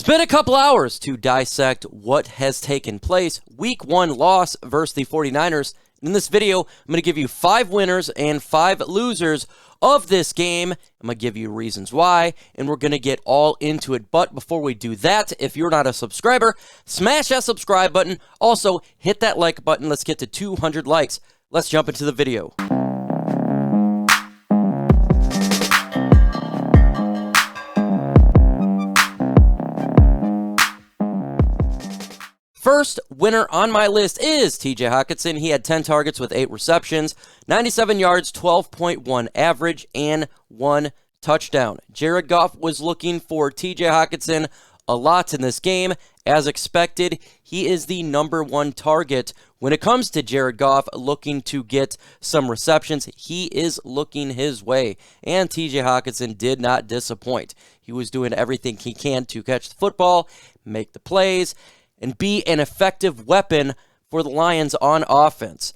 It's been a couple hours to dissect what has taken place. Week 1 loss versus the 49ers. In this video, I'm going to give you 5 winners and 5 losers of this game. I'm going to give you reasons why, and we're going to get all into it. But before we do that, if you're not a subscriber, smash that subscribe button. Also, hit that like button. Let's get to 200 likes. Let's jump into the video. First winner on my list is T.J. Hockenson. He had 10 targets with 8 receptions, 97 yards, 12.1 average, and 1 touchdown. Jared Goff was looking for T.J. Hockenson a lot in this game. As expected, he is the #1 target. When it comes to Jared Goff looking to get some receptions, he is looking his way. And T.J. Hockenson did not disappoint. He was doing everything he can to catch the football, make the plays, and be an effective weapon for the Lions on offense.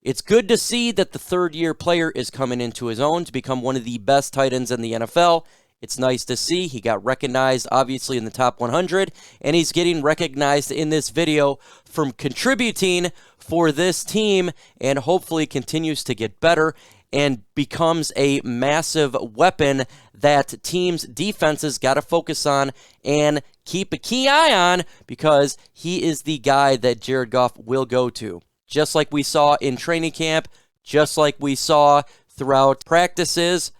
It's good to see that the third-year player is coming into his own to become one of the best tight ends in the NFL. It's nice to see. He got recognized, obviously, in the top 100, and he's getting recognized in this video from contributing for this team and hopefully continues to get better and becomes a massive weapon that teams' defenses got to focus on and keep a key eye on, because he is the guy that Jared Goff will go to. Just like we saw in training camp, just like we saw throughout practices,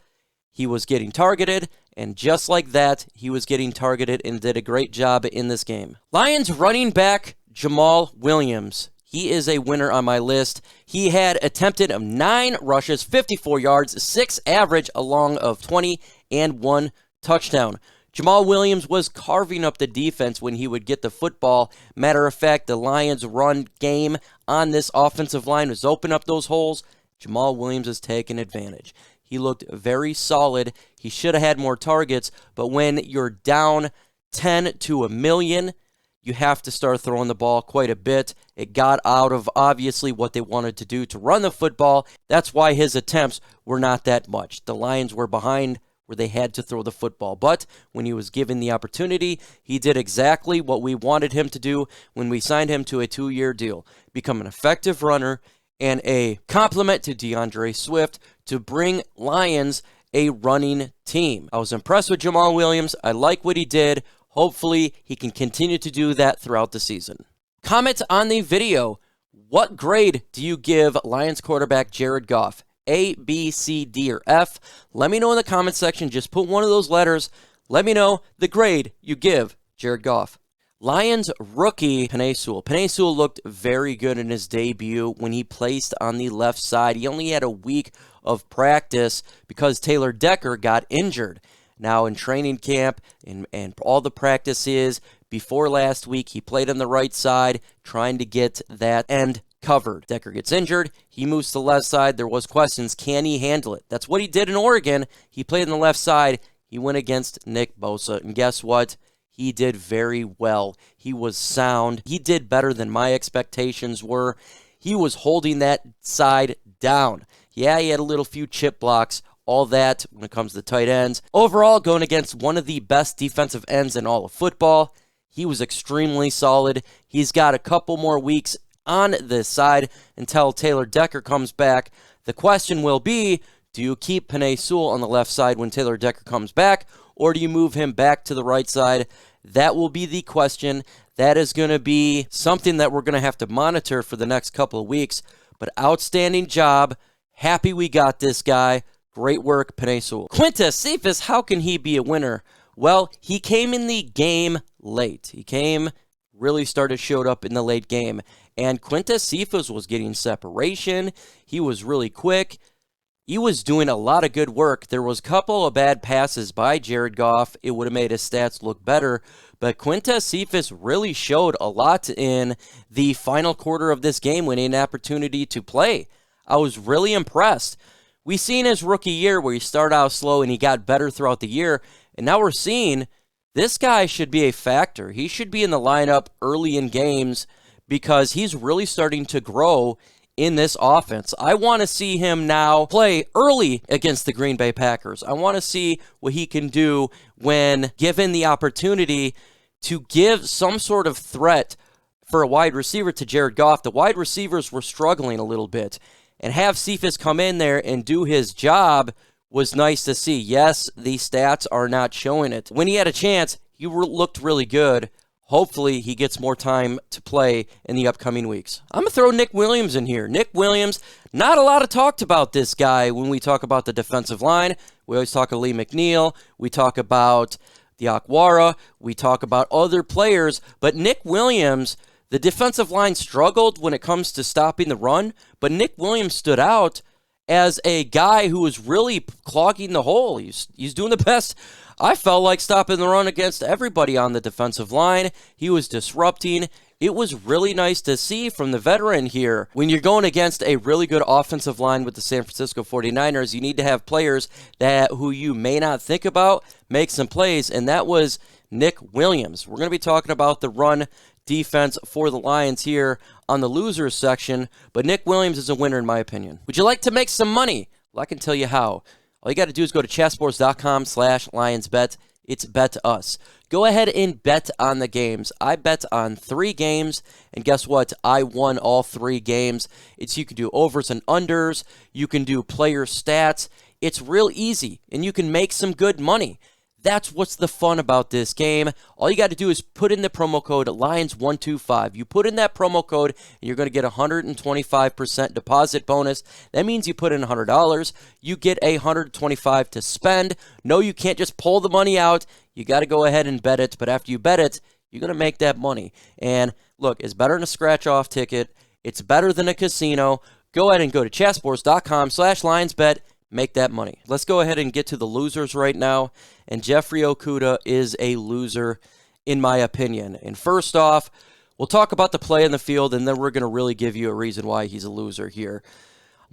he was getting targeted, and just like that, he was getting targeted and did a great job in this game. Lions running back Jamaal Williams. He is a winner on my list. He had attempted 9 rushes, 54 yards, 6 average, along of 20, and 1 touchdown. Jamaal Williams was carving up the defense when he would get the football. Matter of fact, the Lions' run game on this offensive line was open up those holes. Jamaal Williams has taken advantage. He looked very solid. He should have had more targets, but when you're down 10 to a million, you have to start throwing the ball quite a bit. It got out of, obviously, what they wanted to do to run the football. That's why his attempts were not that much. The Lions were behind where they had to throw the football. But when he was given the opportunity, he did exactly what we wanted him to do when we signed him to a 2-year deal. Become an effective runner and a complement to DeAndre Swift to bring Lions a running team. I was impressed with Jamaal Williams. I like what he did. Hopefully, he can continue to do that throughout the season. Comment on the video. What grade do you give Lions quarterback Jared Goff? A, B, C, D, or F? Let me know in the comment section. Just put one of those letters. Let me know the grade you give Jared Goff. Lions rookie Penei Sewell. Penei Sewell looked very good in his debut when he placed on the left side. He only had a week of practice because Taylor Decker got injured. Now in training camp and all the practices before last week, he played on the right side trying to get that end covered. Decker gets injured. He moves to the left side. There was questions. Can he handle it? That's what he did in Oregon. He played on the left side. He went against Nick Bosa. And guess what? He did very well. He was sound. He did better than my expectations were. He was holding that side down. Yeah, he had a little few chip blocks. All that when it comes to tight ends. Overall, going against one of the best defensive ends in all of football, he was extremely solid. He's got a couple more weeks on this side until Taylor Decker comes back. The question will be, do you keep Penei Sewell on the left side when Taylor Decker comes back, or do you move him back to the right side? That will be the question. That is going to be something that we're going to have to monitor for the next couple of weeks. But outstanding job. Happy we got this guy. Great work, Penei Sewell. QUINTEZ, CEPHUS, how can he be a winner? Well, he came in the game late. Showed up in the late game. And QUINTEZ CEPHUS was getting separation. He was really quick. He was doing a lot of good work. There was a couple of bad passes by Jared Goff. It would have made his stats look better. But QUINTEZ CEPHUS really showed a lot in the final quarter of this game when he had an opportunity to play. I was really impressed. We seen his rookie year where he started out slow and he got better throughout the year. And now we're seeing this guy should be a factor. He should be in the lineup early in games because he's really starting to grow in this offense. I want to see him now play early against the Green Bay Packers. I want to see what he can do when given the opportunity to give some sort of threat for a wide receiver to Jared Goff. The wide receivers were struggling a little bit, and have CEPHUS come in there and do his job was nice to see. Yes, the stats are not showing it. When he had a chance, he looked really good. Hopefully, he gets more time to play in the upcoming weeks. I'm going to throw Nick Williams in here. Nick Williams, not a lot of talked about this guy when we talk about the defensive line. We always talk of Lee McNeil. We talk about the Akwara. We talk about other players. But Nick Williams, the defensive line struggled when it comes to stopping the run. But Nick Williams stood out as a guy who was really clogging the hole. He's doing the best. I felt like stopping the run against everybody on the defensive line. He was disrupting. It was really nice to see from the veteran here. When you're going against a really good offensive line with the San Francisco 49ers, you need to have players who you may not think about make some plays, and that was Nick Williams. We're going to be talking about the run defense for the Lions here on the losers section, but Nick Williams is a winner in my opinion. Would you like to make some money? Well, I can tell you how. All you got to do is go to chatsports.com/LionsBet. It's bet us. Go ahead and bet on the games. I bet on 3 games, and guess what? I won all 3 games. You can do overs and unders. You can do player stats. It's real easy, and you can make some good money. That's what's the fun about this game. All you got to do is put in the promo code LIONS125. You put in that promo code, and you're going to get a 125% deposit bonus. That means you put in $100. You get $125 to spend. No, you can't just pull the money out. You got to go ahead and bet it. But after you bet it, you're going to make that money. And look, it's better than a scratch-off ticket. It's better than a casino. Go ahead and go to chatsports.com/LionsBet. Make that money. Let's go ahead and get to the losers right now. And Jeffrey Okudah is a loser, in my opinion. And first off, we'll talk about the play on the field, and then we're going to really give you a reason why he's a loser here.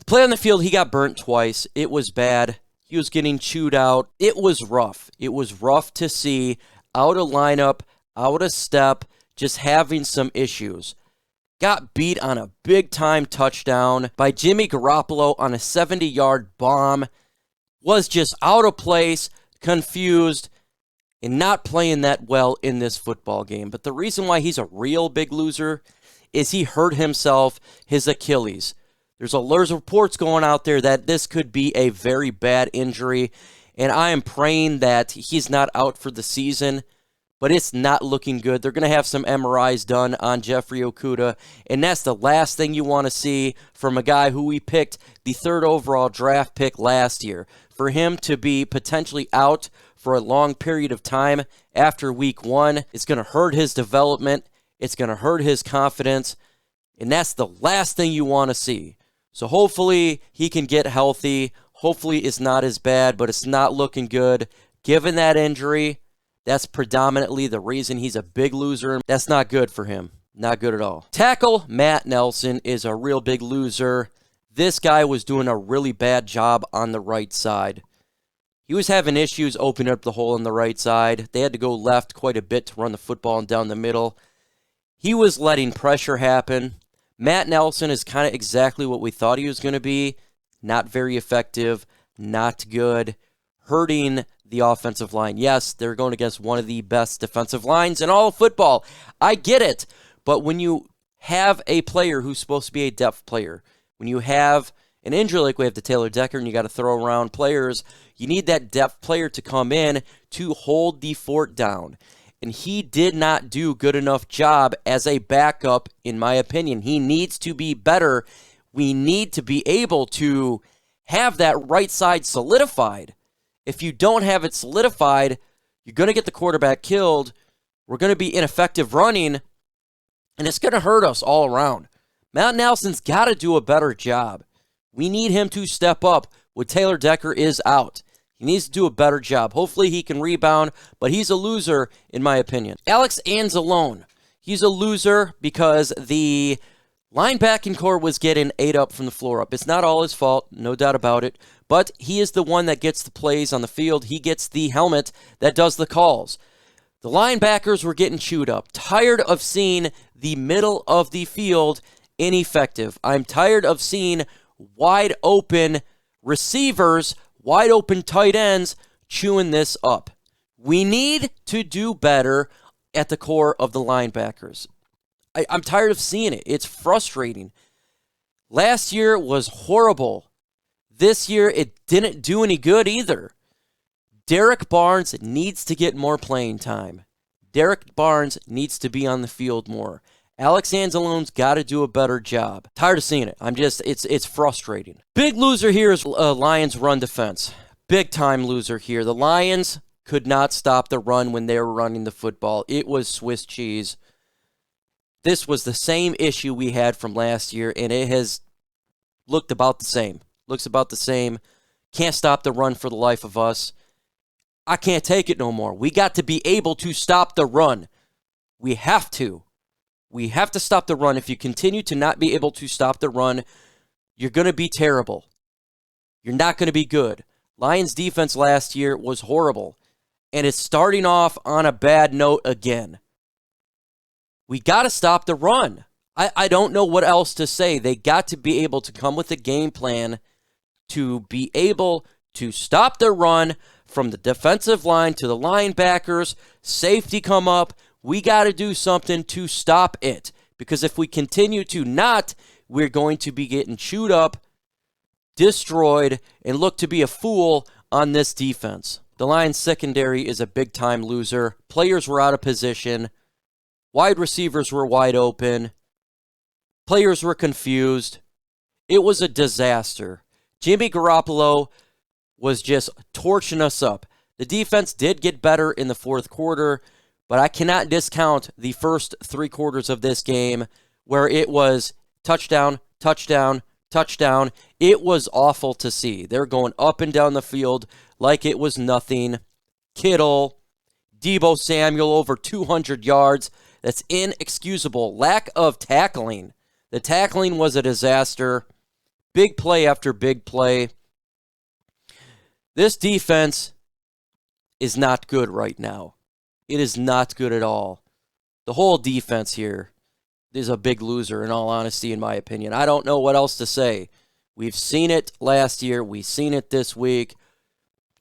The play on the field, he got burnt twice. It was bad. He was getting chewed out. It was rough. It was rough to see, out of lineup, out of step, just having some issues. Got beat on a big-time touchdown by Jimmy Garropolo on a 70-yard bomb. Was just out of place, confused, and not playing that well in this football game. But the reason why he's a real big loser is he hurt himself, his Achilles. There's reports going out there that this could be a very bad injury, and I am praying that he's not out for the season. But it's not looking good. They're going to have some MRIs done on Jeffrey Okudah, and that's the last thing you want to see from a guy who we picked the 3rd overall draft pick last year. For him to be potentially out for a long period of time after week 1, it's going to hurt his development. It's going to hurt his confidence, and that's the last thing you want to see. So hopefully he can get healthy. Hopefully it's not as bad, but it's not looking good. Given that injury, that's predominantly the reason he's a big loser. That's not good for him. Not good at all. Tackle Matt Nelson is a real big loser. This guy was doing a really bad job on the right side. He was having issues opening up the hole on the right side. They had to go left quite a bit to run the football and down the middle. He was letting pressure happen. Matt Nelson is kind of exactly what we thought he was going to be. Not very effective. Not good. Hurting the offensive line. Yes, they're going against one of the best defensive lines in all of football. I get it. But when you have a player who's supposed to be a depth player, when you have an injury like we have to Taylor Decker and you got to throw around players, you need that depth player to come in to hold the fort down. And he did not do a good enough job as a backup, in my opinion. He needs to be better. We need to be able to have that right side solidified. If you don't have it solidified, you're going to get the quarterback killed. We're going to be ineffective running, and it's going to hurt us all around. Matt Nelson's got to do a better job. We need him to step up when Taylor Decker is out. He needs to do a better job. Hopefully he can rebound, but he's a loser in my opinion. Alex ANZALONE. He's a loser because the linebacking core was getting ate up from the floor up. It's not all his fault, no doubt about it. But he is the one that gets the plays on the field. He gets the helmet that does the calls. The linebackers were getting chewed up. Tired of seeing the middle of the field ineffective. I'm tired of seeing wide open receivers, wide open tight ends chewing this up. We need to do better at the core of the linebackers. I'm tired of seeing it. It's frustrating. Last year was horrible. This year, it didn't do any good either. Derek Barnes needs to get more playing time. Derek Barnes needs to be on the field more. Alex Anzalone's got to do a better job. Tired of seeing it. It's frustrating. Big loser here is Lions run defense. Big time loser here. The Lions could not stop the run when they were running the football. It was Swiss cheese. This was the same issue we had from last year, and it has looked about the same. Looks about the same. Can't stop the run for the life of us. I can't take it no more. We got to be able to stop the run. We have to. We have to stop the run. If you continue to not be able to stop the run, you're going to be terrible. You're not going to be good. Lions defense last year was horrible, and it's starting off on a bad note again. We got to stop the run. I don't know what else to say. They got to be able to come with a game plan to be able to stop the run from the defensive line to the linebackers. Safety come up. We got to do something to stop it. Because if we continue to not, we're going to be getting chewed up, destroyed, and look to be a fool on this defense. The Lions secondary is a big-time loser. Players were out of position. Wide receivers were wide open. Players were confused. It was a disaster. Jimmy Garropolo was just torching us up. The defense did get better in the fourth quarter, but I cannot discount the first 3 quarters of this game where it was touchdown, touchdown, touchdown. It was awful to see. They're going up and down the field like it was nothing. Kittle, Deebo Samuel over 200 yards. That's inexcusable. Lack of tackling. The tackling was a disaster. Big play after big play. This defense is not good right now. It is not good at all. The whole defense here is a big loser, in all honesty, in my opinion. I don't know what else to say. We've seen it last year. We've seen it this week.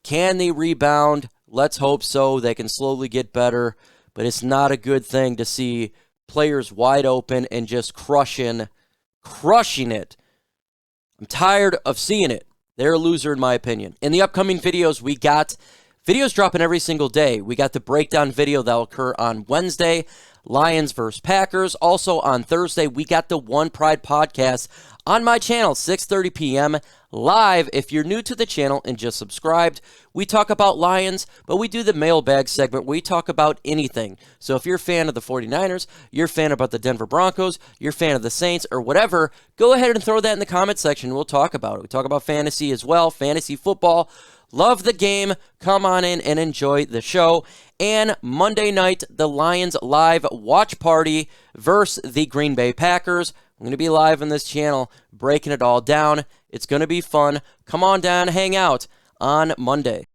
Can they rebound? Let's hope so. They can slowly get better. But it's not a good thing to see players wide open and just crushing it. I'm tired of seeing it. They're a loser, in my opinion. In the upcoming videos, we got videos dropping every single day. We got the breakdown video that will occur on Wednesday, Lions versus Packers. Also on Thursday, we got the One Pride podcast on my channel, 6:30 p.m. live. If you're new to the channel and just subscribed, we talk about Lions, but we do the mailbag segment where we talk about anything. So if you're a fan of the 49ers, you're a fan about the Denver Broncos, you're a fan of the Saints, or whatever, go ahead and throw that in the comment section. We'll talk about it. We talk about fantasy as well, fantasy football. Love the game. Come on in and enjoy the show. And Monday night, the Lions live watch party versus the Green Bay Packers. I'm going to be live on this channel, breaking it all down. It's going to be fun. Come on down, hang out on Monday.